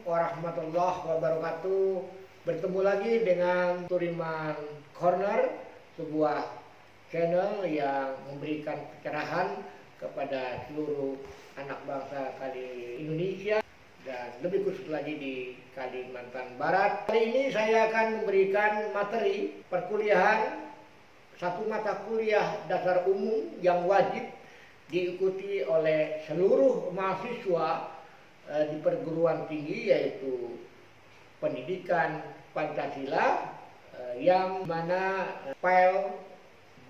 warahmatullahi wabarakatuh. Bertemu lagi dengan Turiman Corner, sebuah channel yang memberikan pencerahan kepada seluruh anak bangsa kali Indonesia dan lebih khusus lagi di Kalimantan Barat. Kali ini saya akan memberikan materi perkuliahan, satu mata kuliah dasar umum yang wajib diikuti oleh seluruh mahasiswa di perguruan tinggi, yaitu pendidikan Pancasila, yang mana file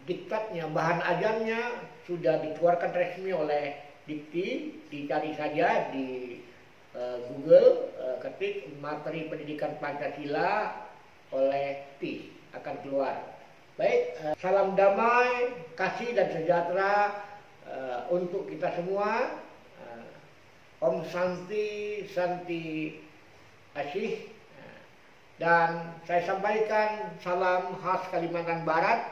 diktatnya, bahan ajarnya sudah dikeluarkan resmi oleh Dikti. Dicari saja di Google, ketik materi pendidikan Pancasila oleh TI, akan keluar. Baik, salam damai, kasih dan sejahtera untuk kita semua. Om Santi, Santi Asyih. Dan saya sampaikan salam khas Kalimantan Barat.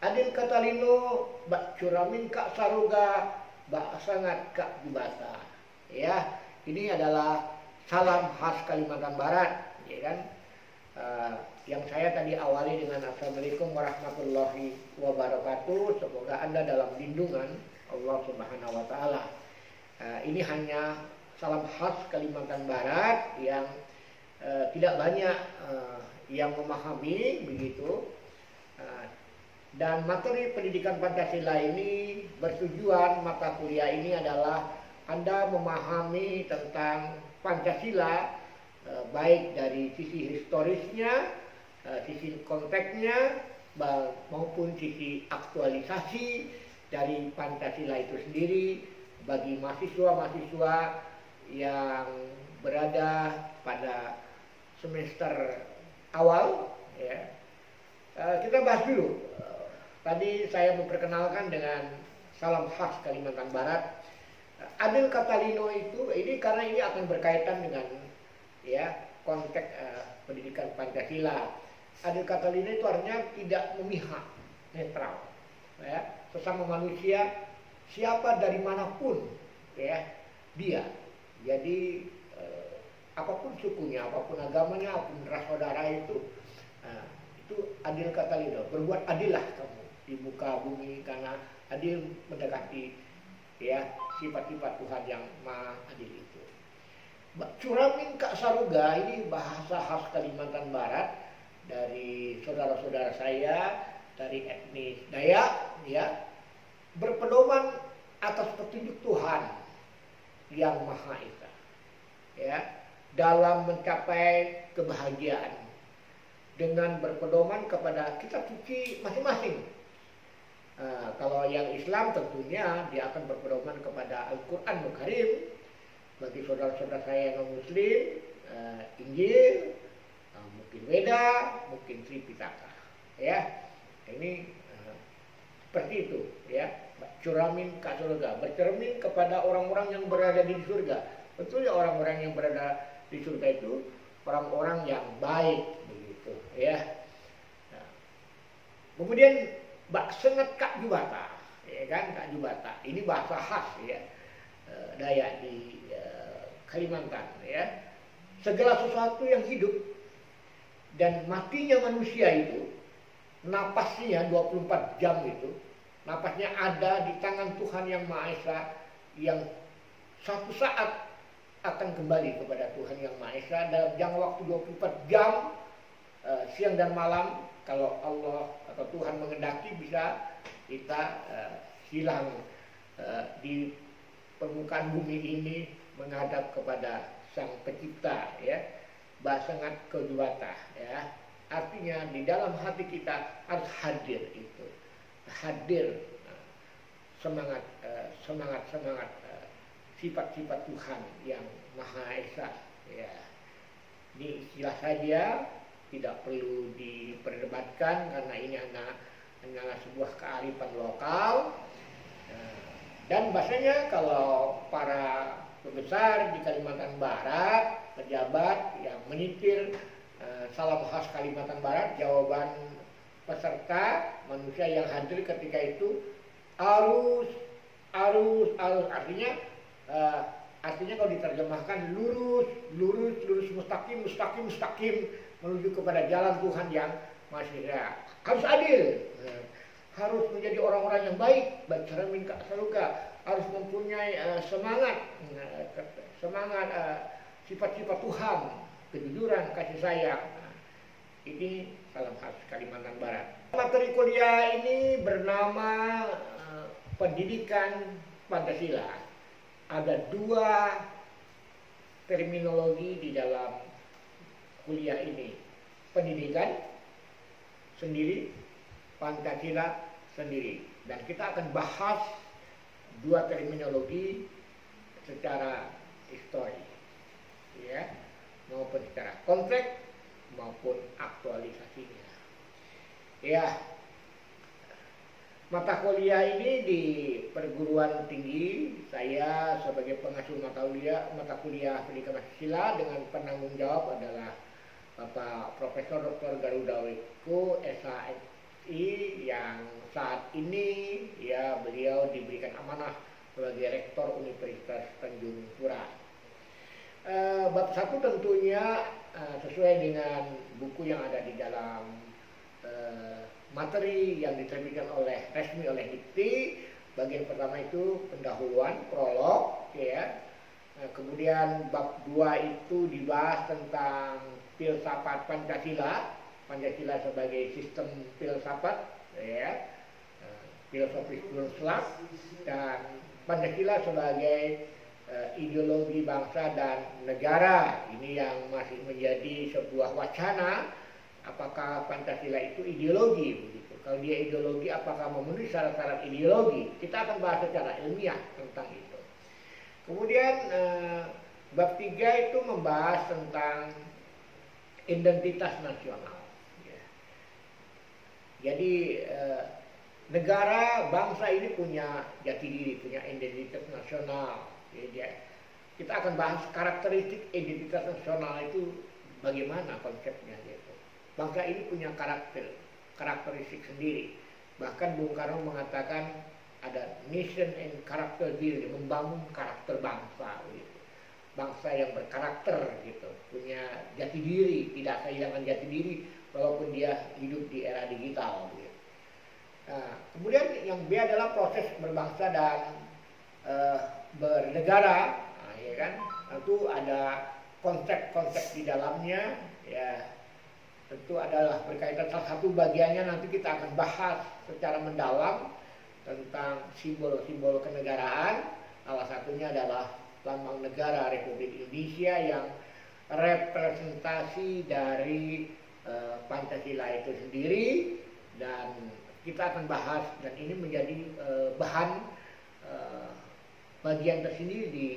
Adil Katalino, Bak Curamin Kak Saruga, Bak Sangat Kak Jubata. Ya, ini adalah salam khas Kalimantan Barat, ya kan? Yang saya tadi awali dengan Assalamualaikum warahmatullahi wabarakatuh. Semoga Anda dalam lindungan Allah Subhanahu wa Ta'ala. Ini hanya salam khas Kalimantan Barat yang tidak banyak yang memahami begitu. Dan materi pendidikan Pancasila ini bertujuan, mata kuliah ini adalah Anda memahami tentang Pancasila, baik dari sisi historisnya, sisi konteksnya, maupun sisi aktualisasi dari Pancasila itu sendiri bagi mahasiswa-mahasiswa yang berada pada semester awal. Ya. Kita bahas dulu. Tadi saya memperkenalkan dengan salam khas Kalimantan Barat. Adil Katalino itu, ini karena ini akan berkaitan dengan ya konteks pendidikan Pancasila. Adil Katalino itu artinya tidak memihak, netral. Ya, sesama manusia, siapa dari manapun ya dia. Jadi apapun sukunya, apapun agamanya, apapun ras saudara itu adil Katalino. Berbuat adillah kamu di muka bumi, karena adil mendekati ya sifat-sifat Tuhan yang maha adil itu. Curamin Kak Saruga ini bahasa khas Kalimantan Barat dari saudara-saudara saya dari etnis Dayak, ya, berpedoman atas petunjuk Tuhan yang Maha Esa, ya, dalam mencapai kebahagiaan dengan berpedoman kepada kitab suci masing-masing. Kalau yang Islam tentunya dia akan berpedoman kepada Al-Quran Al-Karim. Bagi saudara-saudara saya yang non-Muslim, Injil, mungkin Weda, mungkin Tripitaka, ya. Ini seperti itu, ya. Curamin Kak Surga, bercermin kepada orang-orang yang berada di surga. Betulnya orang-orang yang berada di surga itu orang-orang yang baik, begitu, ya. Nah, kemudian Bak Sengat Kak Jubata, ya kan, Kak Jubata. Ini bahasa khas, ya, Dayak di Kalimantan, ya. Segala sesuatu yang hidup dan matinya manusia itu, napasnya 24 jam itu, napasnya ada di tangan Tuhan yang Maha Esa, yang satu saat akan kembali kepada Tuhan yang Maha Esa dalam jangka waktu 24 jam, siang dan malam. Kalau Allah atau Tuhan mengendaki, bisa kita hilang di permukaan bumi ini menghadap kepada Sang Pencipta, ya. Basangat Kejuwata, ya. Artinya di dalam hati kita harus hadir itu, hadir semangat sifat-sifat Tuhan yang Maha Esa, ya. Ini istilah saja, tidak perlu diperdebatkan karena ini hanyalah sebuah kearifan lokal. Dan bahasanya kalau para pembesar di Kalimantan Barat, pejabat yang menyitir salam khas Kalimantan Barat, jawaban peserta manusia yang hadir ketika itu arus artinya artinya kalau diterjemahkan lurus, lurus, lurus, mustaqim, mustaqim, mustaqim menuju kepada jalan Tuhan yang masih ya. Harus adil, harus menjadi orang-orang yang baik, bicara minta surga, harus mempunyai semangat, sifat-sifat Tuhan, kejujuran, kasih sayang. Ini salam khas Kalimantan Barat. Materi kuliah ini bernama Pendidikan Pancasila. Ada dua terminologi di dalam kuliah ini. Pendidikan sendiri, Pancasila sendiri. Dan kita akan bahas dua terminologi secara histori, ya, maupun secara konteks maupun aktualisasinya. Ya, mata kuliah ini di perguruan tinggi saya sebagai pengasuh mata kuliah pendidikan Pancasila dengan penanggung jawab adalah Bapak Profesor Dr. Garuda Wiku SHMI yang saat ini ya beliau diberikan amanah sebagai Rektor Universitas Tanjung Pura. Bab 1 tentunya sesuai dengan buku yang ada di dalam materi yang diterbitkan resmi oleh Dikti. Bagian pertama itu pendahuluan, prolog, ya. Kemudian bab 2 itu dibahas tentang filsafat Pancasila, Pancasila sebagai sistem filsafat, ya, filosofis filsafat, dan Pancasila sebagai ideologi bangsa dan negara. Ini yang masih menjadi sebuah wacana, apakah Pancasila itu ideologi begitu. Kalau dia ideologi, apakah memenuhi syarat-syarat ideologi? Kita akan bahas secara ilmiah tentang itu. Kemudian bab 3 itu membahas tentang identitas nasional, ya. Jadi negara, bangsa ini punya jati diri, punya identitas nasional. Jadi kita akan bahas karakteristik identitas nasional itu bagaimana konsepnya gitu. Bangsa ini punya karakteristik sendiri. Bahkan Bung Karno mengatakan ada nation and character building, membangun karakter bangsa gitu. Bangsa yang berkarakter gitu, punya jati diri, tidak kehilangan jati diri walaupun dia hidup di era digital gitu. Nah, kemudian yang B adalah proses berbangsa dan bernegara, nah, ya kan? Tentu ada konsep-konsep di dalamnya, ya. Tentu adalah berkaitan, salah satu bagiannya nanti kita akan bahas secara mendalam tentang simbol-simbol kenegaraan. Salah satunya adalah lambang negara Republik Indonesia yang representasi dari Pancasila itu sendiri, dan kita akan bahas, dan ini menjadi bahan bagian tersendiri di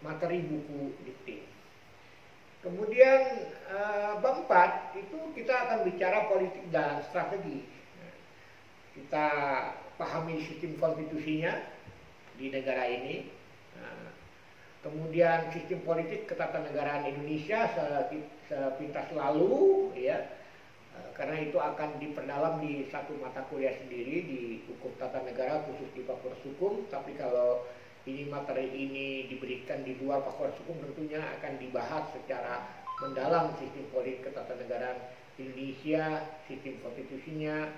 materi buku Dikti. Kemudian bab 4 itu kita akan bicara politik dan strategi. Kita pahami sistem konstitusinya di negara ini. Kemudian sistem politik ketatanegaraan Indonesia sepintas lalu, ya. Karena itu akan diperdalam di satu mata kuliah sendiri di hukum tata negara khusus di Fakultas Hukum. Tapi kalau materi ini diberikan di luar Fakultas Hukum, tentunya akan dibahas secara mendalam sistem politik ketatanegaraan Indonesia, sistem konstitusinya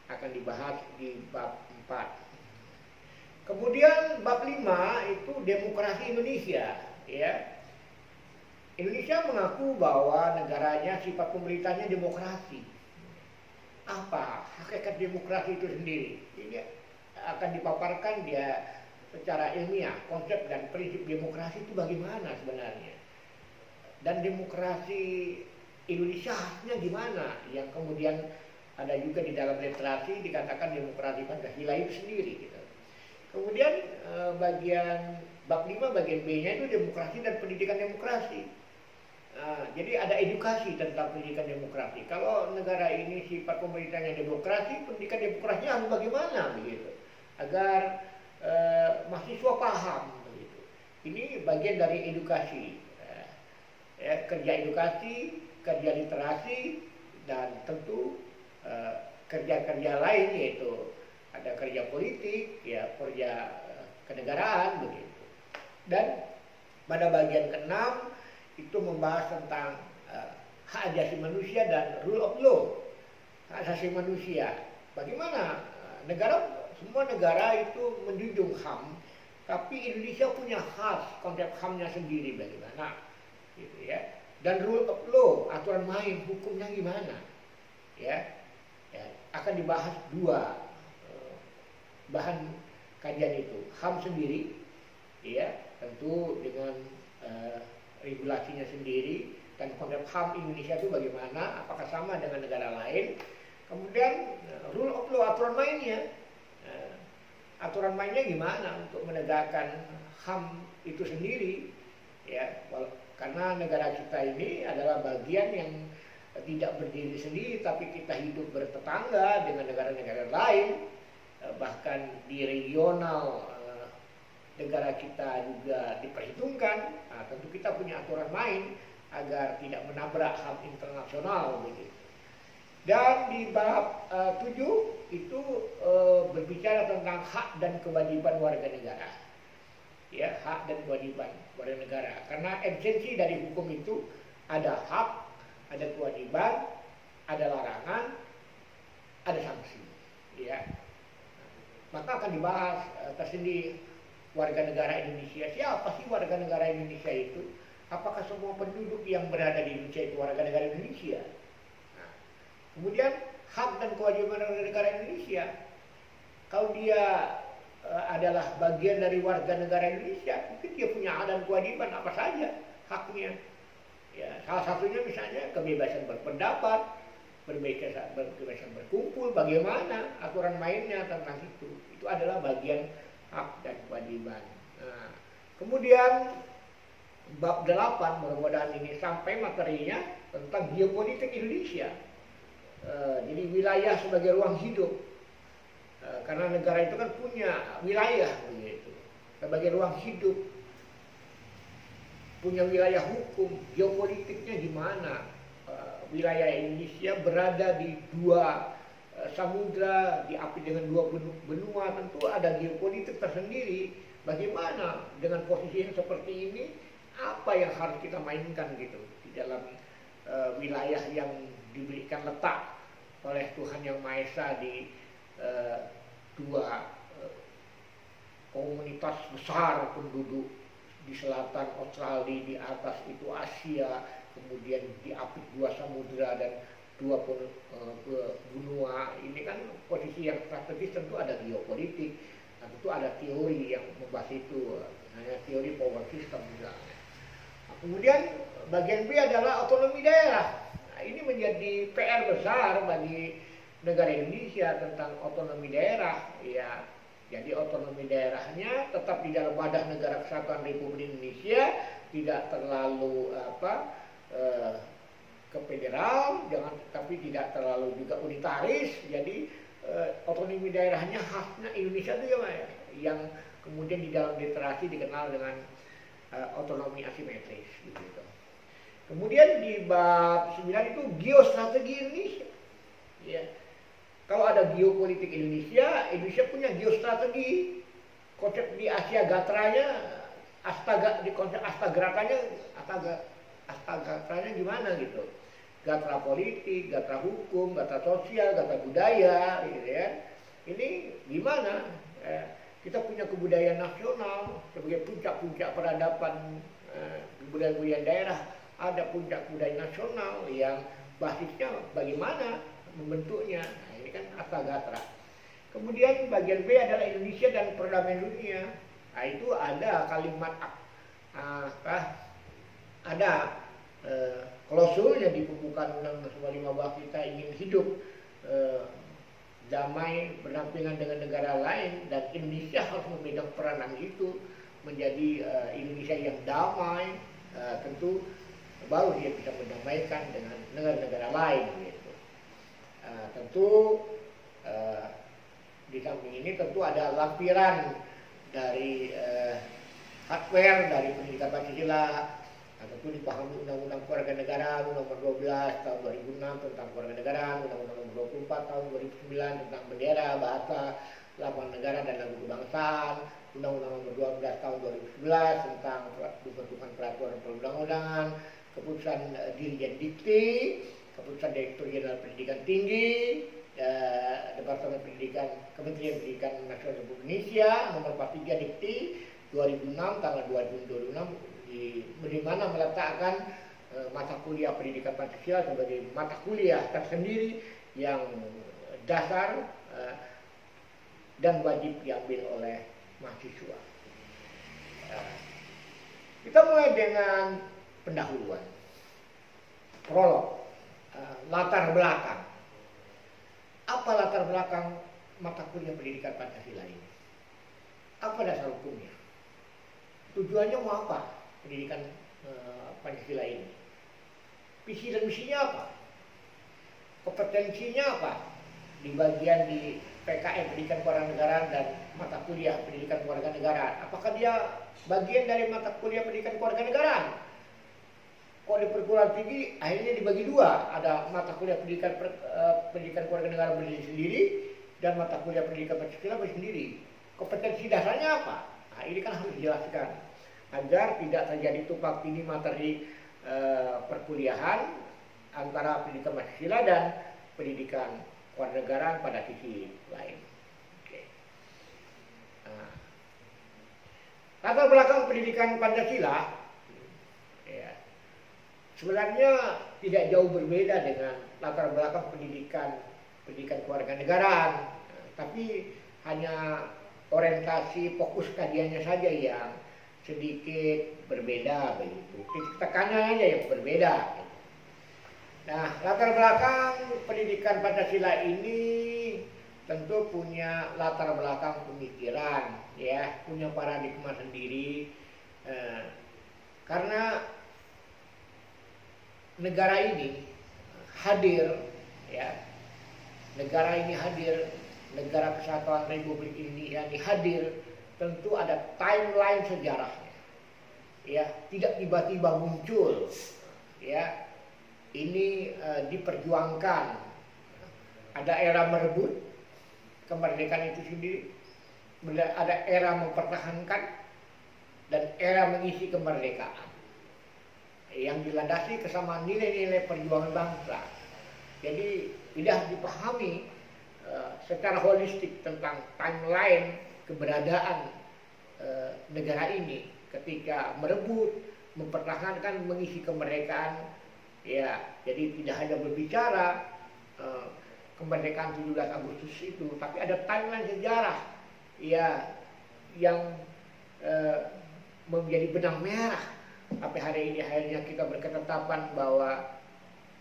akan dibahas di bab 4. Kemudian bab 5 itu demokrasi Indonesia, ya. Indonesia mengaku bahwa negaranya sifat pemerintahnya demokrasi. Apa hakikat demokrasi itu sendiri? Ini akan dipaparkan dia secara ilmiah, konsep dan prinsip demokrasi itu bagaimana sebenarnya. Dan demokrasi Indonesia khasnya gimana? Yang kemudian ada juga di dalam literasi dikatakan demokrasi Pancasila itu sendiri gitu. Kemudian bagian bab 5 bagian B-nya itu demokrasi dan pendidikan demokrasi. Jadi ada edukasi tentang pendidikan demokrasi. Kalau negara ini sifat pemerintahnya demokrasi, pendidikan demokrasinya harus bagaimana begitu, agar mahasiswa paham begitu. Ini bagian dari edukasi, ya, kerja edukasi, kerja literasi, dan tentu kerja-kerja lain, yaitu ada kerja politik, ya, kerja kenegaraan begitu. Dan pada bagian ke-6 itu membahas tentang hak asasi manusia dan rule of law, hak asasi manusia. Bagaimana semua negara itu menjunjung HAM, tapi Indonesia punya khas konsep HAM-nya sendiri bagaimana, gitu ya. Dan rule of law, aturan main hukumnya gimana, ya akan dibahas 2 bahan kajian itu. HAM sendiri, ya tentu dengan regulasinya sendiri, dan konsep HAM Indonesia itu bagaimana, apakah sama dengan negara lain. Kemudian rule of law, aturan mainnya. Aturan mainnya gimana untuk menegakkan HAM itu sendiri, ya. Karena negara kita ini adalah bagian yang tidak berdiri sendiri, tapi kita hidup bertetangga dengan negara-negara lain, bahkan di regional negara kita juga diperhitungkan. Nah, tentu kita punya aturan main agar tidak menabrak HAM internasional begitu. Dan di bab 7 itu berbicara tentang hak dan kewajiban warga negara. Ya, hak dan kewajiban warga negara. Karena esensi dari hukum itu ada hak, ada kewajiban, ada larangan, ada sanksi. Ya. Maka akan dibahas tersendiri warga negara Indonesia. Siapa sih warga negara Indonesia itu? Apakah semua penduduk yang berada di Indonesia itu warga negara Indonesia? Nah, kemudian hak dan kewajiban warga negara Indonesia. Kalau dia adalah bagian dari warga negara Indonesia, mungkin dia punya hak dan kewajiban apa saja haknya. Ya, salah satunya misalnya kebebasan berpendapat, kebebasan berkumpul, bagaimana aturan mainnya tentang itu. Itu adalah bagian hak dan kewajiban. Nah, kemudian bab 8 mudah-mudahan ini sampai materinya tentang geopolitik Indonesia. Jadi wilayah sebagai ruang hidup. Karena negara itu kan punya wilayah begitu, sebagai ruang hidup, punya wilayah hukum, geopolitiknya gimana? Wilayah Indonesia berada di 2 samudra, diapit dengan 2 benua, tentu ada geopolitik tersendiri. Bagaimana dengan posisi yang seperti ini, apa yang harus kita mainkan gitu di dalam wilayah yang diberikan letak oleh Tuhan Yang Maha Esa di 2 komunitas besar penduduk di selatan Australia, di atas itu Asia, kemudian diapit 2 samudra dan 2 benua. Ini kan posisi yang strategis, tentu ada geopolitik, dan tentu ada teori yang membahas itu, teori power system misalnya. Nah, kemudian bagian B adalah otonomi daerah. Nah, ini menjadi PR besar bagi negara Indonesia tentang otonomi daerah, ya. Jadi otonomi daerahnya tetap di dalam Badan Negara Kesatuan Republik Indonesia, tidak terlalu ke federal, tapi tidak terlalu juga unitaris. Jadi otonomi daerahnya khasnya Indonesia itu ya, yang kemudian di dalam literasi dikenal dengan otonomi asimetris gitu. Kemudian di bab 9 itu geostrategi Indonesia. Ya. Kalau ada geopolitik Indonesia punya geostrategi. Konsep di Asia Gatranya, di konsep Astagratanya gimana gitu. Gatra politik, gatra hukum, gatra sosial, gatra budaya gitu ya. Ini gimana? Kita punya kebudayaan nasional sebagai puncak-puncak peradaban budaya-budaya daerah. Ada puncak budaya nasional yang basisnya bagaimana membentuknya. Nah, ini kan Astagatra. Kemudian bagian B adalah Indonesia dan perdamaian dunia. Nah, itu ada kalimat ada klausul yang di pembukaan Undang-Undang 45 bahwa kita ingin hidup damai berdampingan dengan negara lain, dan Indonesia harus memegang peranan itu menjadi Indonesia yang damai. Tentu baru dia bisa mendamaikan dengan negara-negara lain gitu. Tentu di samping ini tentu ada lampiran dari hardware dari pendidikan Pancasila. Tentu dipahami Undang-Undang Kewarganegaraan nomor 12 tahun 2006 tentang kewarganegaraan, Undang-Undang nomor 24 tahun 2009 tentang bendera, bahasa, Lambang Negara dan Lagu Kebangsaan, Undang-Undang Nomor 12 Tahun 2011 tentang pembentukan peraturan perundang-undangan, keputusan Dirjen Dikti, keputusan Direktur Jenderal Pendidikan Tinggi, Departemen Pendidikan Kementerian Pendidikan Nasional Republik Indonesia Nomor 43 Dikti 2006 tanggal 2026 di mana meletakkan mata kuliah pendidikan Pancasila sebagai mata kuliah tersendiri yang dasar dan wajib diambil oleh mahasiswa. Kita mulai dengan pendahuluan, prolog, latar belakang. Apa latar belakang mata kuliah pendidikan Pancasila ini? Apa dasar hukumnya? Tujuannya mau apa pendidikan Pancasila ini? Visi dan misinya apa? Kompetensinya apa? Di bagian di PKN Pendidikan Kewarganegaraan dan mata kuliah Pendidikan Kewarganegaraan. Apakah dia bagian dari mata kuliah Pendidikan Kewarganegaraan? Kok di perguruan tinggi akhirnya dibagi dua, ada mata kuliah pendidikan kewarganegaraan berdiri sendiri dan mata kuliah pendidikan Pancasila berdiri sendiri. Kompetensi dasarnya apa? Nah, ini kan harus dijelaskan agar tidak terjadi tumpang tindih materi perkuliahan antara pendidikan Pancasila dan pendidikan kewarganegaraan pada sisi lain. Oke. Nah, latar belakang pendidikan Pancasila ya, sebenarnya tidak jauh berbeda dengan latar belakang pendidikan kewarganegaraan, tapi hanya orientasi fokus kajiannya saja yang sedikit berbeda begitu. Titik tekannya aja yang berbeda. Nah, latar belakang pendidikan Pancasila ini tentu punya latar belakang pemikiran, ya, punya paradigma sendiri, karena negara ini hadir, ya, negara ini hadir, negara kesatuan Republik Indonesia ini hadir, tentu ada timeline sejarahnya, ya, tidak tiba-tiba muncul, ya. Ini diperjuangkan, ada era merebut kemerdekaan itu sendiri, ada era mempertahankan dan era mengisi kemerdekaan yang dilandasi kesamaan nilai-nilai perjuangan bangsa. Jadi tidak dipahami secara holistik tentang timeline keberadaan negara ini ketika merebut, mempertahankan, mengisi kemerdekaan. Ya, jadi tidak hanya berbicara kemerdekaan 17 Agustus itu, tapi ada timeline sejarah, ya, yang menjadi benang merah sampai hari ini. Akhirnya kita berketetapan bahwa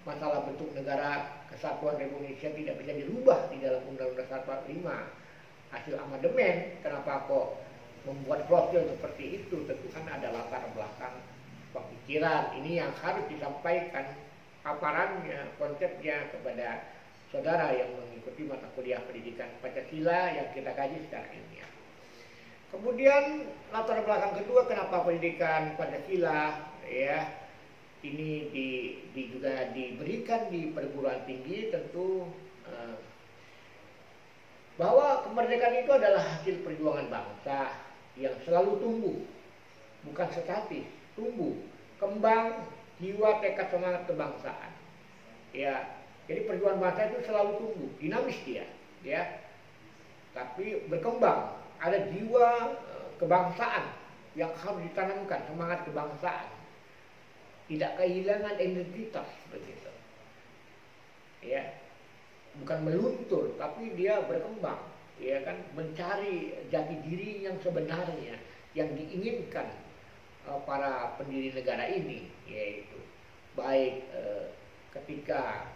masalah bentuk negara kesatuan Republik Indonesia tidak bisa dirubah di dalam Undang-Undang 145 hasil amandemen. Kenapa kok membuat profil seperti itu? Tentu kan ada latar belakang pemikiran ini yang harus disampaikan paparannya, konsepnya kepada saudara yang mengikuti mata kuliah pendidikan Pancasila yang kita kaji secara ilmiah. Kemudian latar belakang kedua, kenapa pendidikan Pancasila, ya, ini juga diberikan di perguruan tinggi, tentu bahwa kemerdekaan itu adalah hasil perjuangan bangsa yang selalu tumbuh, bukan statis, tumbuh, kembang, jiwa, tekad, semangat kebangsaan. Ya, jadi perjuangan bangsa itu selalu tumbuh, dinamis dia, ya, tapi berkembang. Ada jiwa kebangsaan yang harus ditanamkan, semangat kebangsaan, tidak kehilangan identitas begitu. Ya, bukan meluntur, tapi dia berkembang, ya kan, mencari jati diri yang sebenarnya yang diinginkan para pendiri negara ini, yaitu baik ketika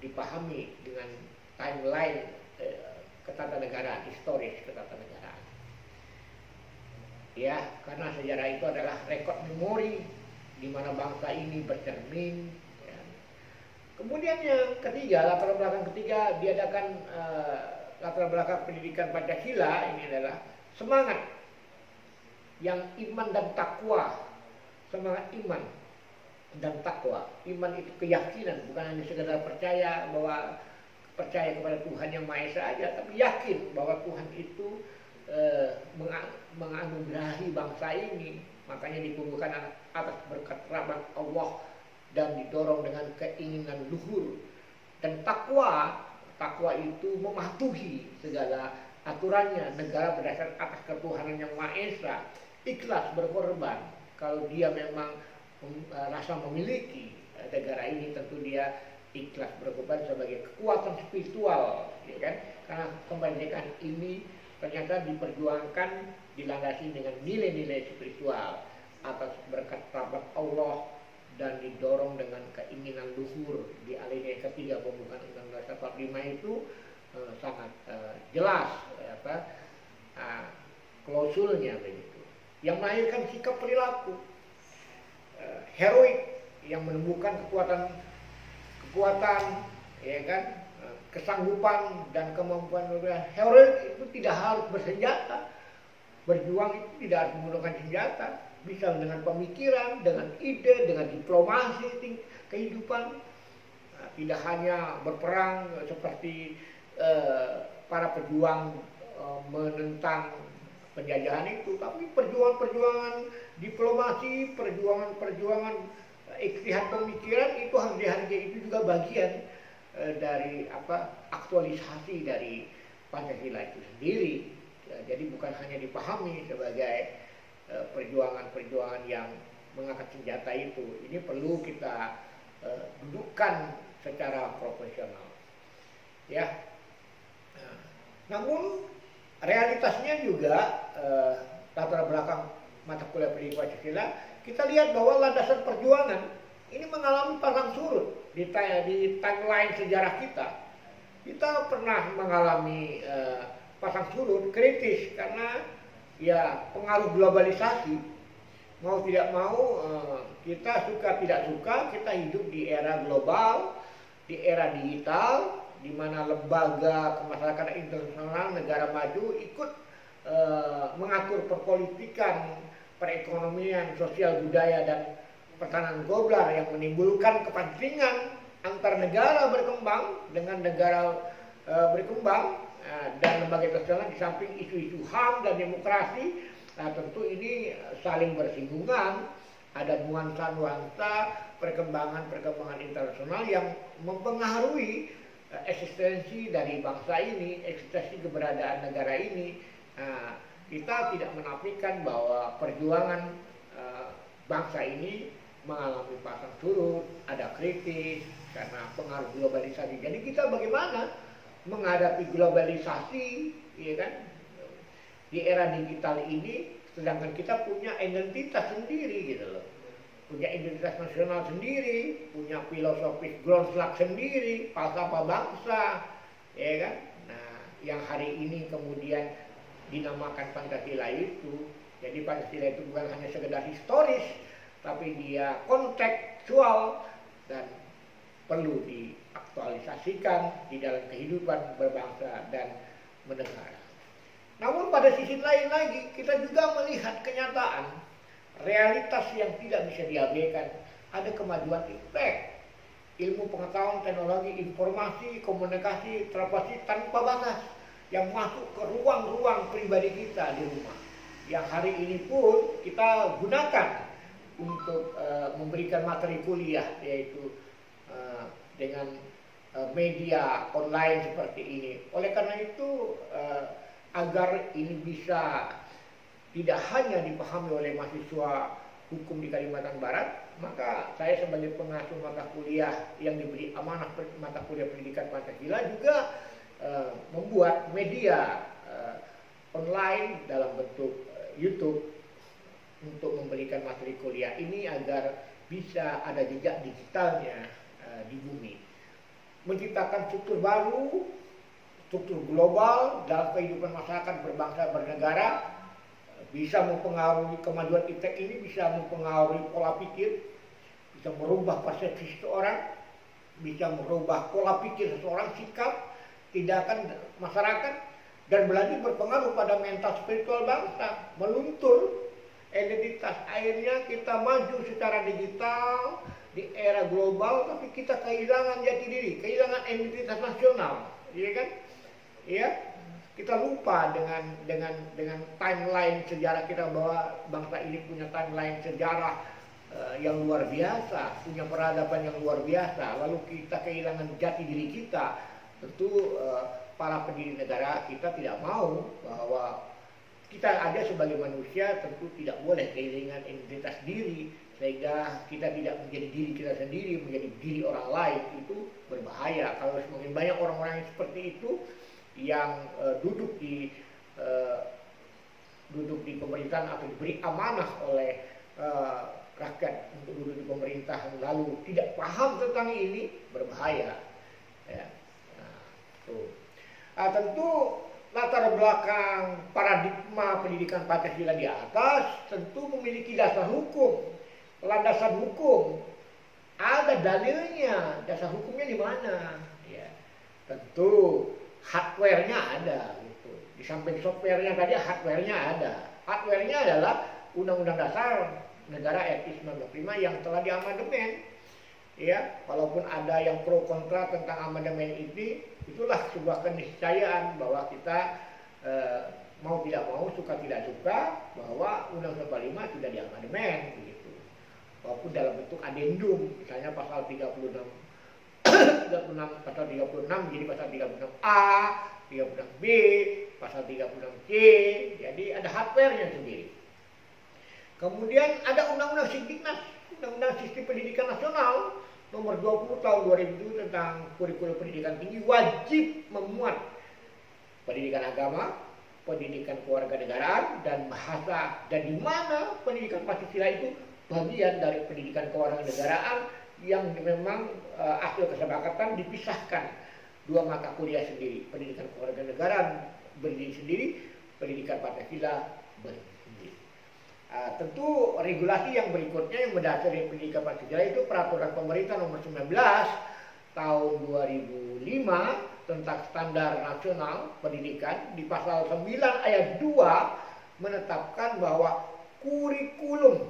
dipahami dengan timeline ketatanegaraan, historis ketatanegaraan. Ya, karena sejarah itu adalah rekod memori di mana bangsa ini bercermin. Ya. Kemudian yang ketiga, latar belakang ketiga diadakan latar belakang pendidikan Pancasila ini adalah semangat yang iman dan takwa, semangat iman dan takwa. Iman itu keyakinan, bukan hanya sekedar percaya bahwa percaya kepada Tuhan yang Maha Esa aja, tapi yakin bahwa Tuhan itu menganugerahi bangsa ini. Makanya dikumpulkan atas berkat rahmat Allah dan didorong dengan keinginan luhur. Dan takwa itu mematuhi segala aturannya negara berdasarkan atas ketuhanan yang Maha Esa, ikhlas berkorban. Kalau dia memang rasa memiliki negara ini, tentu dia ikhlas berkorban sebagai kekuatan spiritual, ya kan? Karena kemerdekaan ini ternyata diperjuangkan dilandasi dengan nilai-nilai spiritual atas berkat rahmat Allah dan didorong dengan keinginan luhur. Di alinea ketiga pembukaan Undang-Undang 45 itu sangat jelas klausulnya begitu, yang melahirkan sikap perilaku heroik yang menumbuhkan kekuatan ya kan, kesanggupan dan kemampuan heroik. Itu tidak harus bersenjata, berjuang itu tidak harus menggunakan senjata, bisa dengan pemikiran, dengan ide, dengan diplomasi kehidupan. Tidak hanya berperang seperti para pejuang menentang penjajahan itu, tapi perjuangan diplomasi, perjuangan ikhtihad pemikiran itu harus dihargai. Itu juga bagian dari aktualisasi dari Pancasila itu sendiri. Jadi bukan hanya dipahami sebagai perjuangan yang mengangkat senjata itu. Ini perlu kita dudukkan secara profesional, ya. Namun realitasnya juga latar belakang mata kuliah pendidikan Pancasila, kita lihat bahwa landasan perjuangan ini mengalami pasang surut di timeline sejarah kita. Kita pernah mengalami pasang surut kritis karena ya pengaruh globalisasi. Mau tidak mau, kita suka tidak suka, kita hidup di era global, di era digital, di mana lembaga kemasyarakatan internasional negara maju ikut mengatur perpolitikan, perekonomian, sosial budaya, dan pertahanan global yang menimbulkan kepentingan antar negara berkembang dengan negara berkembang dan lembaga internasional di samping isu-isu HAM dan demokrasi. Nah, tentu ini saling bersinggungan, ada nuansa-nuansa perkembangan internasional yang mempengaruhi eksistensi dari bangsa ini, eksistensi keberadaan negara ini. Nah, kita tidak menafikan bahwa perjuangan bangsa ini mengalami pasang surut, ada kritis karena pengaruh globalisasi. Jadi kita bagaimana menghadapi globalisasi, ya kan? Di era digital ini, sedangkan kita punya identitas sendiri gitu loh, punya identitas nasional sendiri, punya filosofis groundslug sendiri, falsafah bangsa, ya kan? Nah, yang hari ini kemudian dinamakan Pancasila itu, jadi Pancasila itu bukan hanya sekedar historis, tapi dia kontekstual dan perlu diaktualisasikan di dalam kehidupan berbangsa dan bernegara. Namun pada sisi lain lagi, kita juga melihat kenyataan, realitas yang tidak bisa diabaikan. Ada kemajuan iptek, ilmu pengetahuan, teknologi, informasi, komunikasi, transportasi tanpa batas yang masuk ke ruang-ruang pribadi kita di rumah. Yang hari ini pun kita gunakan untuk memberikan materi kuliah, yaitu dengan media online seperti ini. Oleh karena itu, agar ini bisa tidak hanya dipahami oleh mahasiswa hukum di Kalimantan Barat, maka saya sebagai pengasuh mata kuliah yang diberi amanah mata kuliah pendidikan Pancasila juga membuat media online dalam bentuk YouTube untuk memberikan materi kuliah ini agar bisa ada jejak digitalnya di bumi, menciptakan struktur baru, struktur global dalam kehidupan masyarakat berbangsa bernegara. Bisa mempengaruhi kemajuan iptek ini, bisa mempengaruhi pola pikir, bisa merubah persepsi seseorang, bisa merubah pola pikir seseorang, sikap, tindakan masyarakat, dan berlanjut berpengaruh pada mental spiritual bangsa, meluntur identitas. Akhirnya kita maju secara digital di era global, tapi kita kehilangan jati diri, kehilangan identitas nasional, iya kan? Iya, kita lupa dengan timeline sejarah kita, bahwa bangsa ini punya timeline sejarah yang luar biasa, punya peradaban yang luar biasa. Lalu kita kehilangan jati diri kita. Tentu para pendiri negara kita tidak mau bahwa kita ada sebagai manusia, tentu tidak boleh kehilangan identitas diri, sehingga kita tidak menjadi diri kita sendiri, menjadi diri orang lain. Itu berbahaya. Kalau semakin banyak orang-orang yang seperti itu yang duduk di pemerintahan atau diberi amanah oleh rakyat untuk duduk di pemerintahan, lalu tidak paham tentang ini, berbahaya. Ya. Tentu latar belakang paradigma pendidikan Pancasila di atas tentu memiliki dasar hukum, landasan hukum. Ada dalilnya, dasar hukumnya di mana? Ya. Tentu hardware-nya ada, gitu. Di samping software-nya tadi, hardware-nya ada. Hardware-nya adalah Undang-Undang Dasar Negara RI 1945 yang telah diamandemen. Ya, walaupun ada yang pro kontra tentang amandemen ini, itulah sebuah keniscayaan bahwa kita mau tidak mau, suka tidak suka, bahwa Undang-Undang 45 sudah diamandemen, begitu. Walaupun dalam bentuk adendum, misalnya pasal 36 pasal 36 jadi pasal 36A, 36B, pasal 36C, jadi ada hardware-nya sendiri. Kemudian ada Undang-Undang Sisdiknas, Undang-Undang Sistem Pendidikan Nasional nomor 20 tahun 2007 tentang kurikulum pendidikan tinggi, wajib memuat pendidikan agama, pendidikan kewarganegaraan, dan bahasa. Dan di mana pendidikan Pancasila itu bagian dari pendidikan kewarganegaraan yang memang hasil kesepakatan dipisahkan dua mata kuliah sendiri. Pendidikan kewarganegaraan berdiri sendiri, pendidikan Pancasila berdiri sendiri. Tentu regulasi yang berikutnya yang mendasari pendidikan Pancasila itu Peraturan Pemerintah nomor 19 tahun 2005 tentang Standar Nasional Pendidikan. Di pasal 9 ayat 2 menetapkan bahwa kurikulum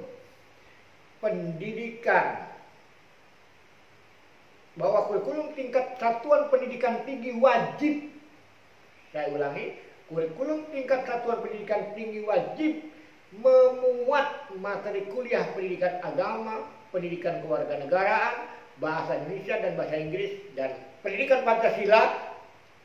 pendidikan, bahwa kurikulum tingkat satuan pendidikan tinggi wajib, saya ulangi, kurikulum tingkat satuan pendidikan tinggi wajib memuat materi kuliah pendidikan agama, pendidikan kewarganegaraan, bahasa Indonesia dan bahasa Inggris, dan pendidikan Pancasila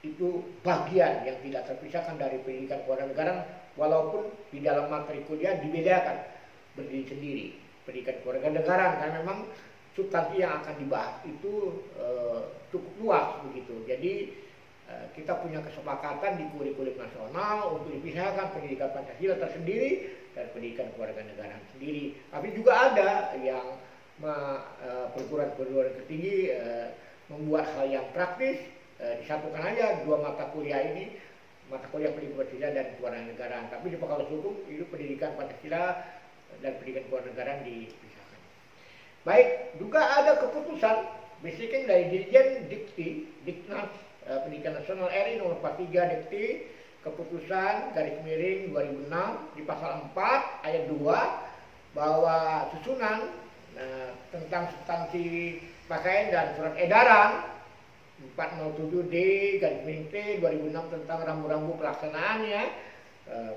itu bagian yang tidak terpisahkan dari pendidikan kewarganegaraan, walaupun di dalam materi kuliah dibedakan berdiri sendiri. Pendidikan kewarganegaraan karena memang substansi yang akan dibahas itu cukup luas begitu. Jadi kita punya kesepakatan di kurikulum nasional untuk dipisahkan pendidikan Pancasila tersendiri dan pendidikan kewarganegaraan sendiri. Tapi juga ada yang perguruan-perguruan tinggi membuat hal yang praktis, disatukan aja dua mata kuliah ini, mata kuliah pendidikan Pancasila dan kewarganegaraan. Tapi di Fakultas Hukum itu pendidikan Pancasila dan pendidikan kewarganegaraan dipisahkan. Baik, juga ada keputusan basicnya dari Dirjen Diknas Pendidikan Nasional RI nomor 43 Dikti keputusan garis miring 2006 di pasal 4 ayat 2 bahwa susunan tentang substansi pakaian dan surat edaran 407D garis miring T 2006 tentang rambu-rambu pelaksanaannya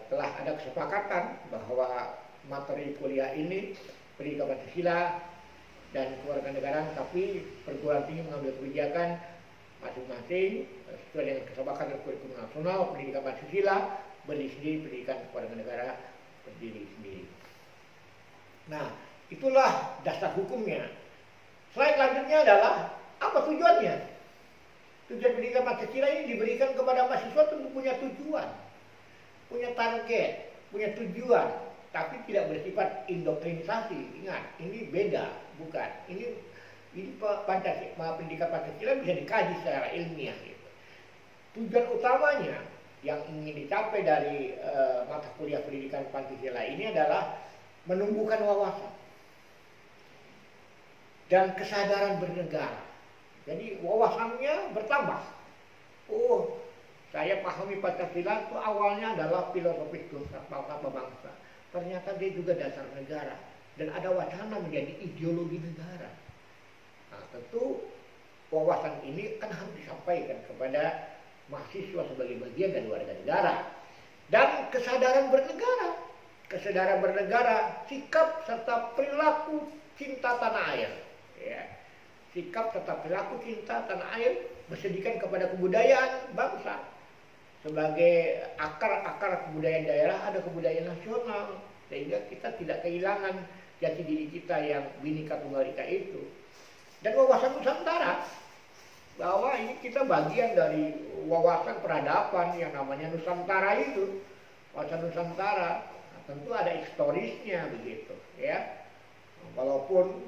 telah ada kesepakatan bahwa materi kuliah ini pendidikan Pancasila dan kewarganegaraan, tapi perguruan tinggi mengambil kebijakan masing-masing sesuai dengan kesepakatan kurikulum nasional pendidikan Pancasila berdiri sendiri, pendidikan kewarganegaraan berdiri sendiri. Nah, itulah dasar hukumnya. Slide selanjutnya adalah apa tujuannya? Tujuan pendidikan Pancasila ini diberikan kepada mahasiswa tentu punya tujuan, punya target, punya tujuan, tapi tidak bersifat indoktrinisasi. Ingat, ini beda, bukan. Ini Pancasila, pendidikan Pancasila bisa dikaji secara ilmiah. Gitu. Tujuan utamanya yang ingin dicapai dari mata kuliah pendidikan Pancasila ini adalah menumbuhkan wawasan dan kesadaran bernegara. Jadi wawasannya bertambah. Oh, saya pahami Pancasila itu awalnya adalah filosofis filsafat bangsa. Ternyata dia juga dasar negara dan ada wacana menjadi ideologi negara. Nah, tentu wawasan ini kan harus disampaikan kepada mahasiswa sebagai bagian dari warga negara. Dan kesadaran bernegara, sikap serta perilaku cinta tanah air. Ya. Sikap serta perilaku cinta tanah air bersedikan kepada kebudayaan bangsa. Sebagai akar-akar kebudayaan daerah ada kebudayaan nasional, sehingga kita tidak kehilangan jati diri kita yang Bhinneka Tunggal Ika itu. Dan wawasan Nusantara, bahwa ini kita bagian dari wawasan peradaban yang namanya Nusantara itu. Wawasan Nusantara, nah, tentu ada historisnya begitu ya. Walaupun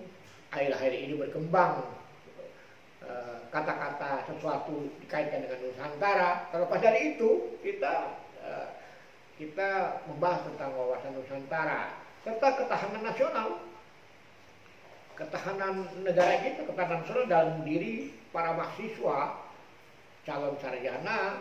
akhir-akhir ini berkembang kata-kata sesuatu dikaitkan dengan Nusantara, terlepas dari itu kita membahas tentang wawasan Nusantara serta ketahanan nasional. Ketahanan negara kita, ketahanan nasional dalam diri para mahasiswa, calon sarjana.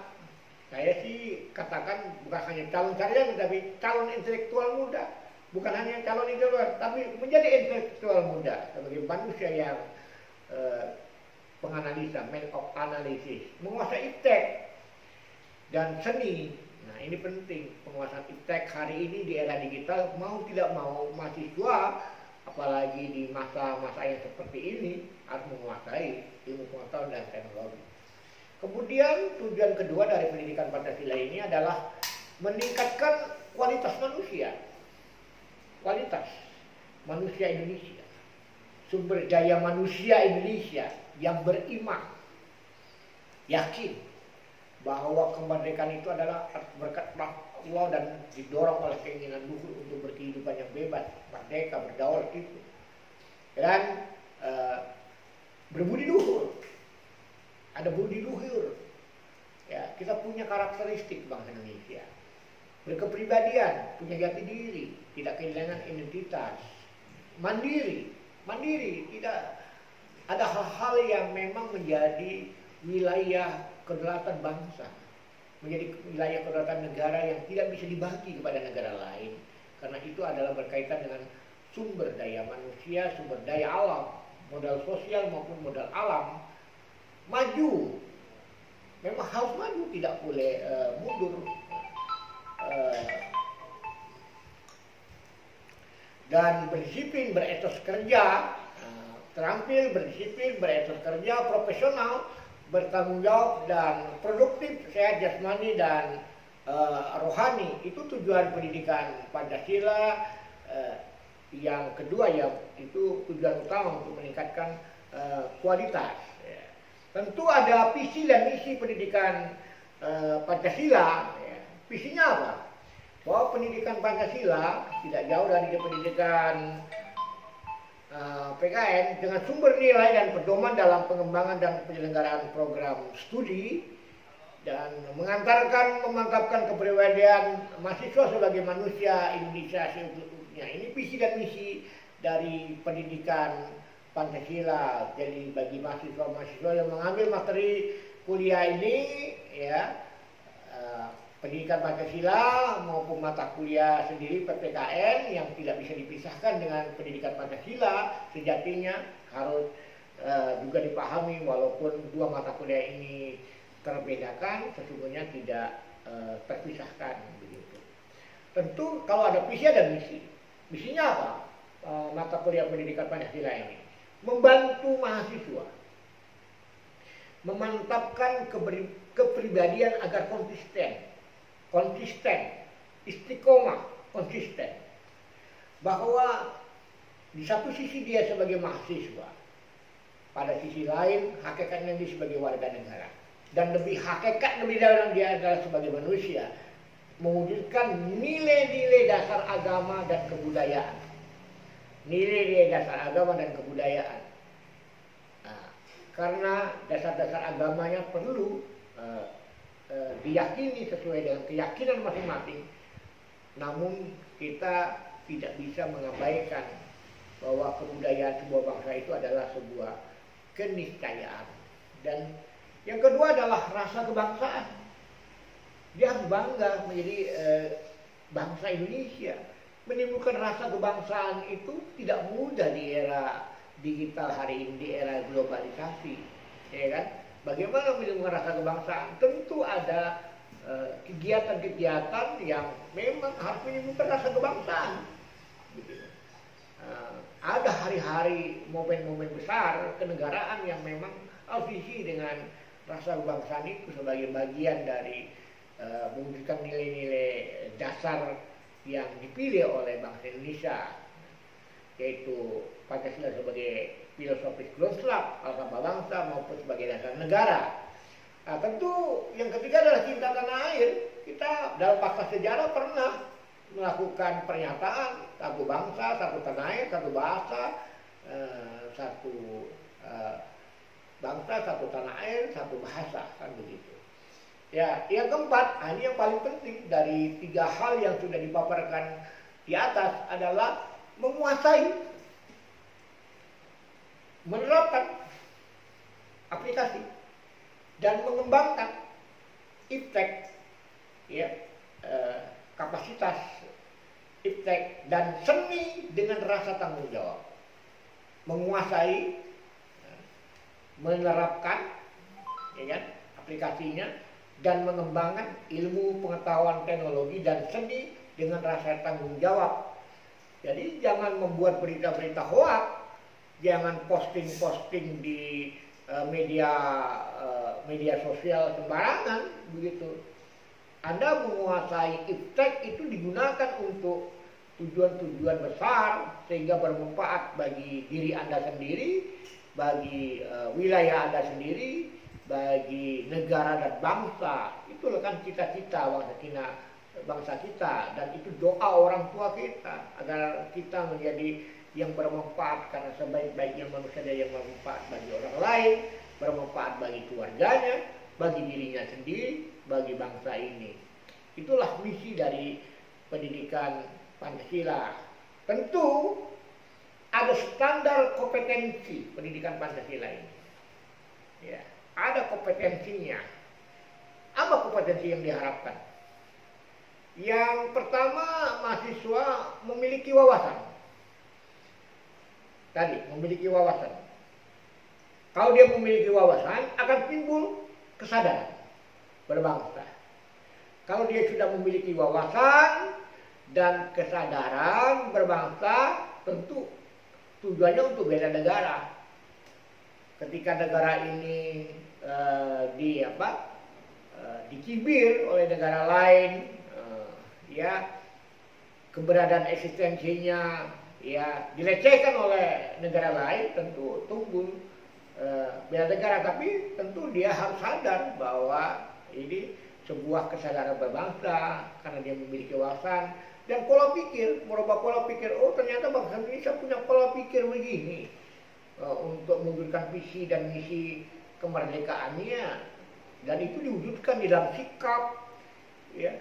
Saya sih katakan bukan hanya calon sarjana, tapi calon intelektual muda. Bukan hanya calon intelektual, tapi menjadi intelektual muda sebagai manusia yang penganalisa, man of analysis, menguasai iptek dan seni. Nah, ini penting, penguasaan iptek hari ini di era digital, mau tidak mau mahasiswa, apalagi di masa-masa yang seperti ini, harus menguasai ilmu pengetahuan dan teknologi. Kemudian tujuan kedua dari pendidikan Pancasila ini adalah meningkatkan kualitas manusia Indonesia, sumber daya manusia Indonesia yang beriman, yakin bahwa kemerdekaan itu adalah berkat Allah dan didorong oleh keinginan luhur untuk berkehidupan yang bebas, merdeka, berdaulat itu, dan berbudi luhur. Ada budi luhur. Ya, kita punya karakteristik bangsa Indonesia. Berkepribadian, punya jati diri, tidak kehilangan identitas. Mandiri, tidak ada hal-hal yang memang menjadi wilayah kedaulatan bangsa. Menjadi wilayah kedaulatan negara yang tidak bisa dibagi kepada negara lain. Karena itu adalah berkaitan dengan sumber daya manusia, sumber daya alam, modal sosial maupun modal alam. Maju, memang harus maju, tidak boleh mundur. Dan berdisiplin, beretos kerja, terampil, berdisiplin, beretos kerja, profesional, bertanggung jawab dan produktif, sehat jasmani dan rohani. Itu tujuan pendidikan Pancasila. Yang kedua ya, itu tujuan utama untuk meningkatkan kualitas. Tentu ada visi dan misi pendidikan Pancasila. Ya. Visinya apa? Bahwa pendidikan Pancasila tidak jauh dari pendidikan PKN dengan sumber nilai dan pedoman dalam pengembangan dan penyelenggaraan program studi dan memantapkan kepribadian mahasiswa sebagai manusia Indonesia seutuhnya. Ini visi dan misi dari pendidikan Pancasila. Jadi bagi mahasiswa yang mengambil materi kuliah ini, ya, pendidikan Pancasila maupun mata kuliah sendiri PPKN yang tidak bisa dipisahkan dengan pendidikan Pancasila, sejatinya harus juga dipahami. Walaupun dua mata kuliah ini terbedakan, sesungguhnya tidak terpisahkan begitu. Tentu kalau ada visi dan misi. Misinya apa? Mata kuliah pendidikan Pancasila ini membantu mahasiswa memantapkan kepribadian agar konsisten, istiqomah, konsisten. Bahwa di satu sisi dia sebagai mahasiswa, pada sisi lain hakikatnya dia sebagai warga negara, dan lebih dalam dia adalah sebagai manusia, mewujudkan nilai-nilai dasar agama dan kebudayaan. Nilai-nilai dasar agama dan kebudayaan. Nah, karena dasar-dasar agamanya perlu diyakini sesuai dengan keyakinan masing-masing. Namun kita tidak bisa mengabaikan bahwa kebudayaan sebuah bangsa itu adalah sebuah keniscayaan. Dan yang kedua adalah rasa kebangsaan. Dia harus bangga menjadi bangsa Indonesia. Menimbulkan rasa kebangsaan itu tidak mudah di era digital hari ini di era globalisasi, ya kan? Bagaimana melindungi rasa kebangsaan? Tentu ada kegiatan-kegiatan yang memang harus menimbulkan rasa kebangsaan. Ada hari-hari, momen-momen besar kenegaraan yang memang harus diisi dengan rasa kebangsaan itu sebagai bagian dari mewujudkan nilai-nilai dasar yang dipilih oleh bangsa Indonesia, yaitu Pancasila sebagai filosofis grundslag alkaba bangsa maupun sebagai dasar negara. Nah, tentu yang ketiga adalah cinta tanah air. Kita dalam fakta sejarah pernah melakukan pernyataan satu bangsa, satu tanah air, satu bahasa, bangsa, satu tanah air, satu bahasa, kan begitu. Ya, yang keempat, ini yang paling penting dari tiga hal yang sudah dipaparkan di atas adalah menguasai, menerapkan aplikasi dan mengembangkan iptek, ya, kapasitas iptek dan seni dengan rasa tanggung jawab. Menguasai, menerapkan, ya kan, aplikasinya dan mengembangkan ilmu pengetahuan teknologi dan seni dengan rasa tanggung jawab. Jadi jangan membuat berita-berita hoak, jangan posting-posting di media sosial sembarangan begitu. Anda menguasai iptek itu digunakan untuk tujuan-tujuan besar sehingga bermanfaat bagi diri Anda sendiri, bagi wilayah Anda sendiri, bagi negara dan bangsa. Itulah kan cita-cita bangsa kita, dan itu doa orang tua kita agar kita menjadi yang bermanfaat, karena sebaik-baiknya manusia ada yang bermanfaat bagi orang lain, bermanfaat bagi keluarganya, bagi dirinya sendiri, bagi bangsa ini. Itulah misi dari pendidikan Pancasila. Tentu ada standar kompetensi pendidikan Pancasila ini. Ya, ada kompetensinya. Apa kompetensi yang diharapkan? Yang pertama, mahasiswa memiliki wawasan. Tadi, memiliki wawasan. Kalau dia memiliki wawasan, akan timbul kesadaran berbangsa. Kalau dia sudah memiliki wawasan dan kesadaran berbangsa, tentu tujuannya untuk bela negara. Ketika negara ini dicibir oleh negara lain, ya, keberadaan eksistensinya ya dilecehkan oleh negara lain, tentu tumbuh bela negara. Tapi tentu dia harus sadar bahwa ini sebuah kesadaran berbangsa karena dia memiliki wawasan dan pola pikir, merubah pola pikir. Oh, ternyata bangsa Indonesia punya pola pikir begini untuk mewujudkan visi dan misi kemerdekaannya, dan itu diwujudkan di dalam sikap, ya,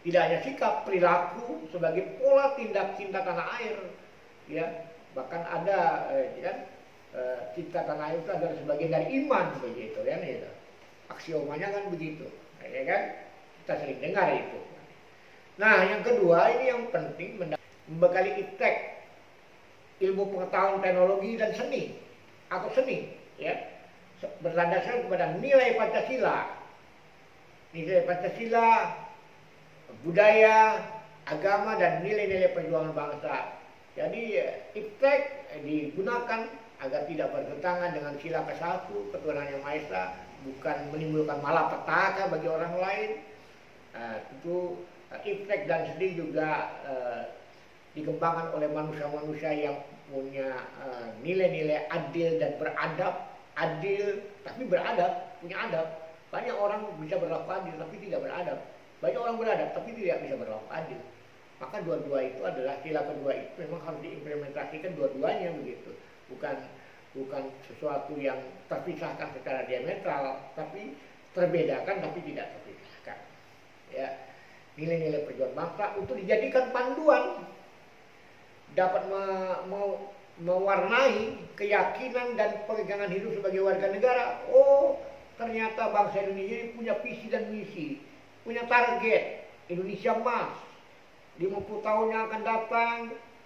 tidak hanya sikap, perilaku sebagai pola tindak cinta tanah air, ya. Bahkan ada cinta tanah air itu adalah sebagian dari iman, begitu kan, gitu. Aksiomanya kan begitu, ya kan, kita sering dengar itu. Nah, yang kedua ini yang penting, membekali iptek, ilmu pengetahuan teknologi dan seni atau seni, ya, berlandaskan kepada nilai Pancasila, budaya, agama, dan nilai-nilai perjuangan bangsa. Jadi iptek digunakan agar tidak bertentangan dengan sila ke-1, ketuhanan yang Maha Esa, bukan menimbulkan malapetaka bagi orang lain. Tentu iptek dan seni juga dikembangkan oleh manusia-manusia yang punya nilai-nilai adil dan beradab. Adil tapi beradab, punya adab. Banyak orang bisa berlaku adil tapi tidak beradab. Banyak orang beradab tapi tidak bisa berlaku adil. Maka dua-dua itu adalah sila kedua itu memang harus diimplementasikan dua-duanya begitu. Bukan sesuatu yang terpisahkan secara diametral, tapi terbedakan tapi tidak terpisahkan. Ya, nilai-nilai perjuangan bangsa untuk dijadikan panduan, dapat mewarnai keyakinan dan pegangan hidup sebagai warga negara. Oh, ternyata bangsa Indonesia ini punya visi dan misi, punya target Indonesia Emas 50 tahun yang akan datang,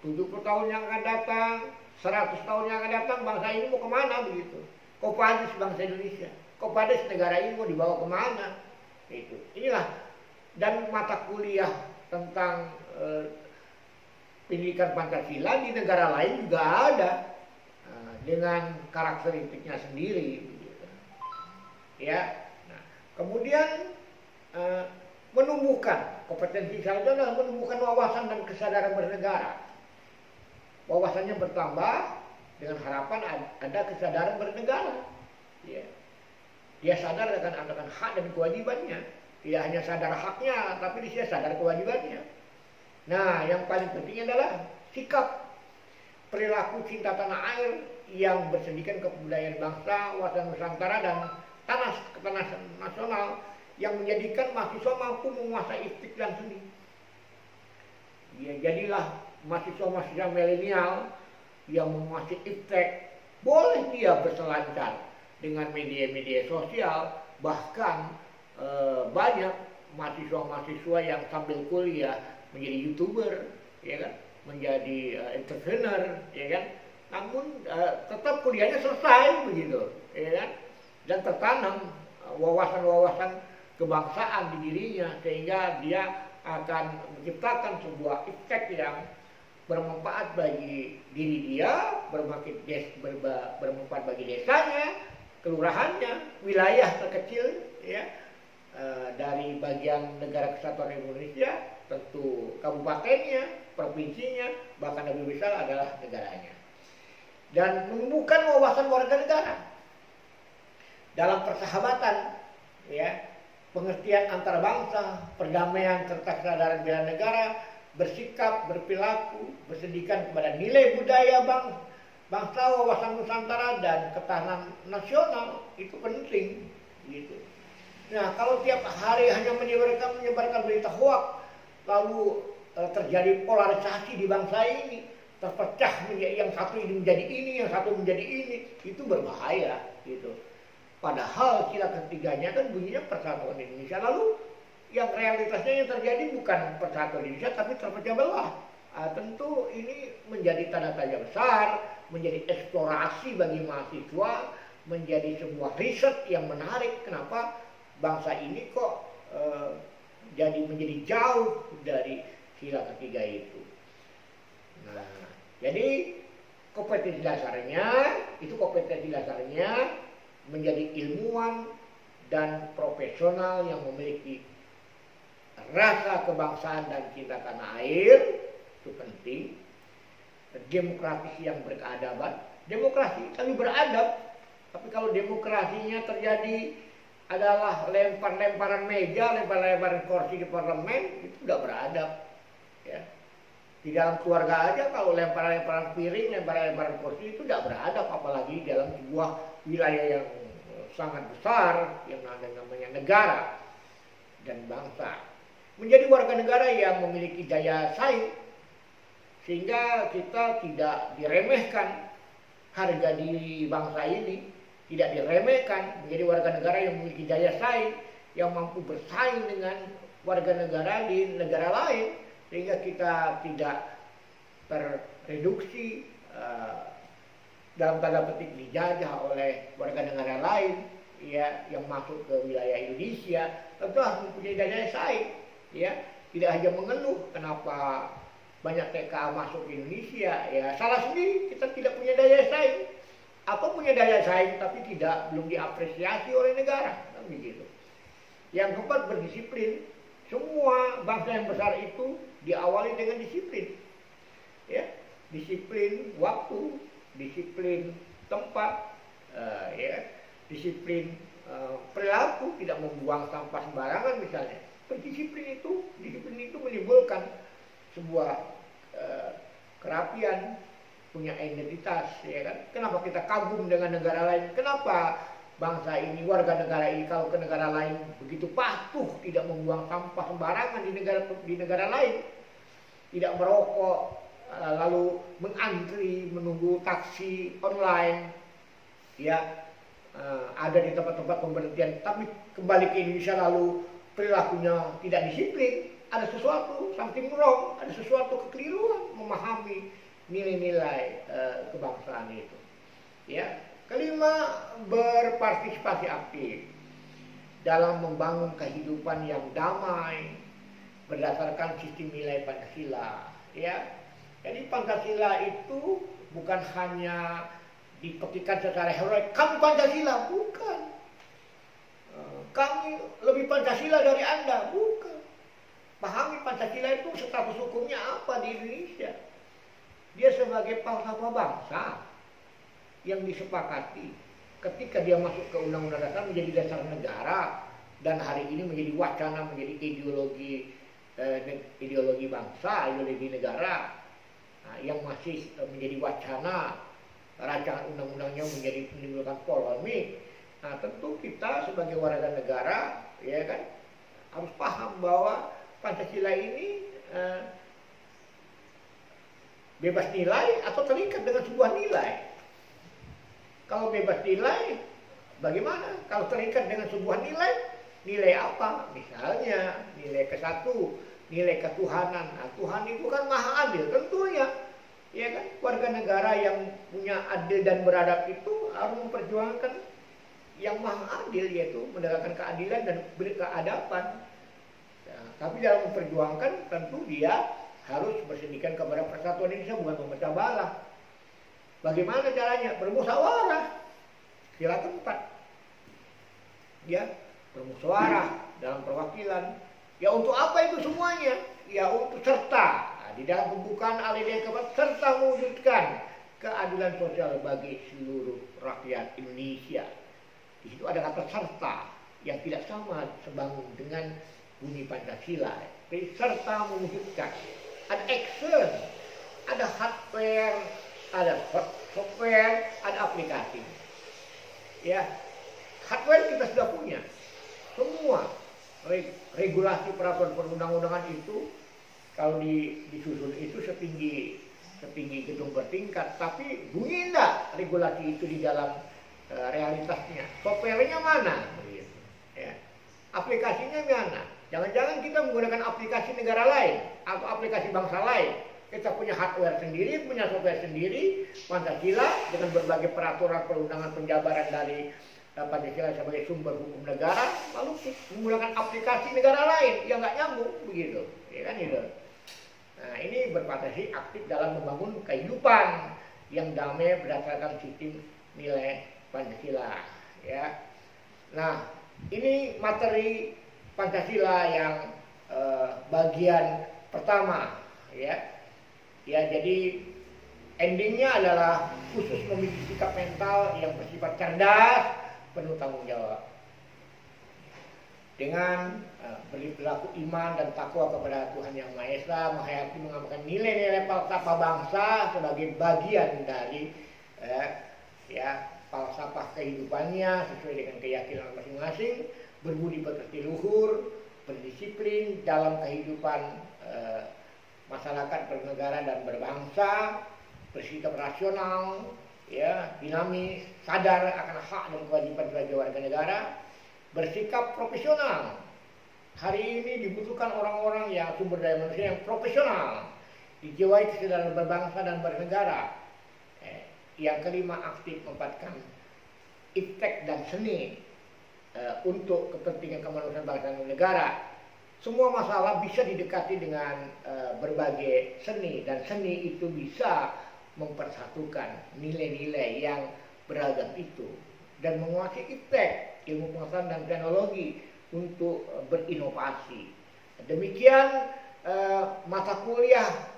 70 tahun yang akan datang, 100 tahun yang akan datang bangsa ini mau kemana begitu. Kopadis bangsa Indonesia, Kopadis negara ini mau dibawa kemana. Itu. Inilah, dan mata kuliah tentang pendidikan Pancasila di negara lain juga ada dengan karakteristiknya sendiri. Begitu. Ya, nah, kemudian menumbuhkan kompetensi saya adalah menumbuhkan wawasan dan kesadaran bernegara. Wawasannya bertambah dengan harapan ada kesadaran bernegara. Ya. Dia sadar akan hak dan kewajibannya. Tidak hanya sadar haknya, tapi dia sadar kewajibannya. Nah, yang paling penting adalah sikap perilaku cinta tanah air yang bersendikan kebudayaan bangsa, wawasan Nusantara dan tanah nasional yang menjadikan mahasiswa mampu menguasai istiqlal seni. Ya, jadilah mahasiswa-mahasiswa milenial yang menguasai iptek, boleh dia berselancar dengan media-media sosial, bahkan banyak mahasiswa-mahasiswa yang sambil kuliah menjadi YouTuber, ya kan, menjadi entrepreneur, ya kan, namun tetap kuliahnya selesai begitu, ya kan, dan tertanam wawasan-wawasan kebangsaan di dirinya sehingga dia akan menciptakan sebuah iptek yang bermanfaat bagi diri dia, bermanfaat bagi desanya, kelurahannya, wilayah terkecil, ya, dari bagian negara kesatuan Indonesia, tentu kabupatennya, provinsinya, bahkan lebih besar adalah negaranya. Dan menumbuhkan wawasan warga negara dalam persahabatan, ya, pengertian antar bangsa, perdamaian serta kesadaran bela negara, bersikap, berperilaku, bersendikan kepada nilai budaya bangsa, wawasan Nusantara dan ketahanan nasional itu penting, gitu. Nah, kalau tiap hari hanya menyebarkan berita hoak, lalu terjadi polarisasi di bangsa ini, terpecah menjadi yang satu ini menjadi ini, yang satu menjadi ini, itu berbahaya, gitu. Padahal sila ketiganya kan bunyinya persatuan Indonesia. Lalu yang realitasnya yang terjadi bukan persatuan Indonesia tapi terpecah belah. Tentu ini menjadi tanda tanya besar, menjadi eksplorasi bagi mahasiswa, menjadi sebuah riset yang menarik. Kenapa bangsa ini kok menjadi jauh dari sila ketiga itu. Nah, jadi kompetensi dasarnya menjadi ilmuwan dan profesional yang memiliki rasa kebangsaan dan cinta tanah air, itu penting. Demokratis yang berkeadaban, demokrasi tapi beradab. Tapi kalau demokrasinya terjadi adalah lempar-lemparan meja, lempar-lemparan kursi di parlemen, itu tidak beradab. Ya. Di dalam keluarga aja kalau lempar-lemparan piring, lempar-lemparan kursi itu tidak beradab, apalagi dalam sebuah wilayah yang sangat besar yang namanya negara dan bangsa. Menjadi warga negara yang memiliki daya saing sehingga kita tidak diremehkan, harga diri bangsa ini tidak diremehkan, menjadi warga negara yang memiliki daya saing yang mampu bersaing dengan warga negara di negara lain sehingga kita tidak terreduksi dalam tanda petik dijajah oleh warga negara lain, ya, yang masuk ke wilayah Indonesia. Tentu harus mempunyai daya saing, ya, tidak hanya mengeluh kenapa banyak TKA masuk ke Indonesia, ya salah sendiri, kita tidak punya daya saing atau punya daya saing tapi belum diapresiasi oleh negara, kan begitu. Yang keempat, berdisiplin. Semua bangsa yang besar itu diawali dengan disiplin, ya, disiplin waktu, disiplin tempat, ya, disiplin perilaku, tidak membuang sampah sembarangan misalnya. Disiplin itu menimbulkan sebuah kerapian, punya identitas, ya kan. Kenapa kita kagum dengan negara lain? Kenapa bangsa ini, warga negara ini kalau ke negara lain begitu patuh, tidak membuang sampah sembarangan di negara lain, tidak merokok, lalu mengantri menunggu taksi online, ya, ada di tempat-tempat pemberhentian, tapi kembali ke Indonesia lalu perilakunya tidak disiplin, ada sesuatu something wrong, ada sesuatu kekeliruan memahami nilai-nilai kebangsaan itu. Ya, kelima, berpartisipasi aktif dalam membangun kehidupan yang damai berdasarkan sistem nilai Pancasila. Ya, jadi Pancasila itu bukan hanya dipetikkan secara heroik, kami Pancasila, bukan. Kami lebih Pancasila dari Anda, bukan. Pahami Pancasila itu status hukumnya apa di Indonesia. Dia sebagai falsafah bangsa yang disepakati ketika dia masuk ke Undang-Undang Dasar menjadi dasar negara, dan hari ini menjadi wacana, menjadi ideologi bangsa, ideologi negara. Nah, yang masih menjadi wacana, rancangan undang-undangnya menimbulkan polemik. Nah, tentu kita sebagai warga negara, ya kan, harus paham bahwa Pancasila ini bebas nilai atau terikat dengan sebuah nilai. Kalau bebas nilai, bagaimana? Kalau terikat dengan sebuah nilai, nilai apa? Misalnya nilai ke-1, nilai ketuhanan. Nah, Tuhan itu kan maha adil, tentunya. Ya kan, warga negara yang punya adil dan beradab itu harus memperjuangkan yang maha adil, yaitu menegakkan keadilan dan berkeadaban. Nah, tapi dalam memperjuangkan tentu dia harus bersindikan kepada persatuan Indonesia, bukan memecah belah. Bagaimana caranya? Bermusyawarah. Sila keempat. Ya, bermusyawarah dalam perwakilan. Ya, untuk apa itu semuanya? Ya, untuk serta di dalam pembukaan alinea keempat, serta mewujudkan keadilan sosial bagi seluruh rakyat Indonesia. Di situ ada kata serta yang tidak sama sebangun dengan bunyi Pancasila. Jadi serta mewujudkan. Ada action, ada hardware, ada software, ada aplikasi. Ya, hardware kita sudah punya. Semua regulasi peraturan perundang-undangan itu kalau disusun itu setinggi gedung bertingkat, tapi bunyi enggak regulasi itu di dalam realitasnya. Softwarenya mana? Begitu. Ya. Aplikasinya mana? Jangan-jangan kita menggunakan aplikasi negara lain atau aplikasi bangsa lain. Kita punya hardware sendiri, punya software sendiri, Pancasila dengan berbagai peraturan perundangan penjabaran dari Pancasila sebagai sumber hukum negara, lalu menggunakan aplikasi negara lain yang nggak nyambung, begitu, ya kan itu. Nah, ini berpartisipasi aktif dalam membangun kehidupan yang damai berdasarkan sistem nilai Pancasila, ya. Nah, ini materi Pancasila yang bagian pertama, ya. Ya, jadi endingnya adalah khusus memiliki sikap mental yang bersifat cerdas, penuh tanggung jawab. Dengan berlaku iman dan takwa kepada Tuhan Yang Maha Esa, menghayati mengamalkan nilai-nilai falsafah bangsa sebagai bagian dari falsafah kehidupannya sesuai dengan keyakinan masing-masing, berbudi pekerti luhur, berdisiplin dalam kehidupan masyarakat bernegara dan berbangsa, bersikap rasional, ya, dinamis, sadar akan hak dan kewajiban sebagai warga negara, bersikap profesional. Hari ini dibutuhkan orang-orang yang sumber daya manusia yang profesional, dijiwai kesadaran berbangsa dan bernegara. Yang kelima, aktif memanfaatkan iptek dan seni untuk kepentingan kemanusiaan bangsa dan negara. Semua masalah bisa didekati dengan berbagai seni, dan seni itu bisa mempersatukan nilai-nilai yang beragam itu dan menguasai iptek, ilmu pengetahuan dan teknologi untuk berinovasi. Demikian mata kuliah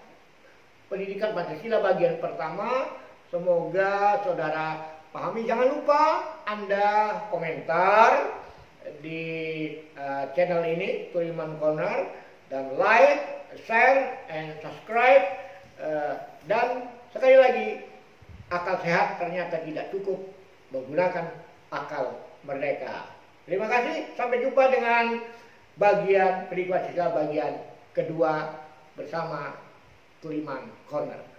pendidikan Pancasila bagian pertama. Semoga saudara pahami. Jangan lupa Anda komentar di channel ini, Turiman Corner, dan like, share, and subscribe. Dan sekali lagi, akal sehat ternyata tidak cukup, menggunakan akal merdeka. Terima kasih, sampai jumpa dengan bagian pendidikan Pancasila bagian kedua bersama Turiman Corner.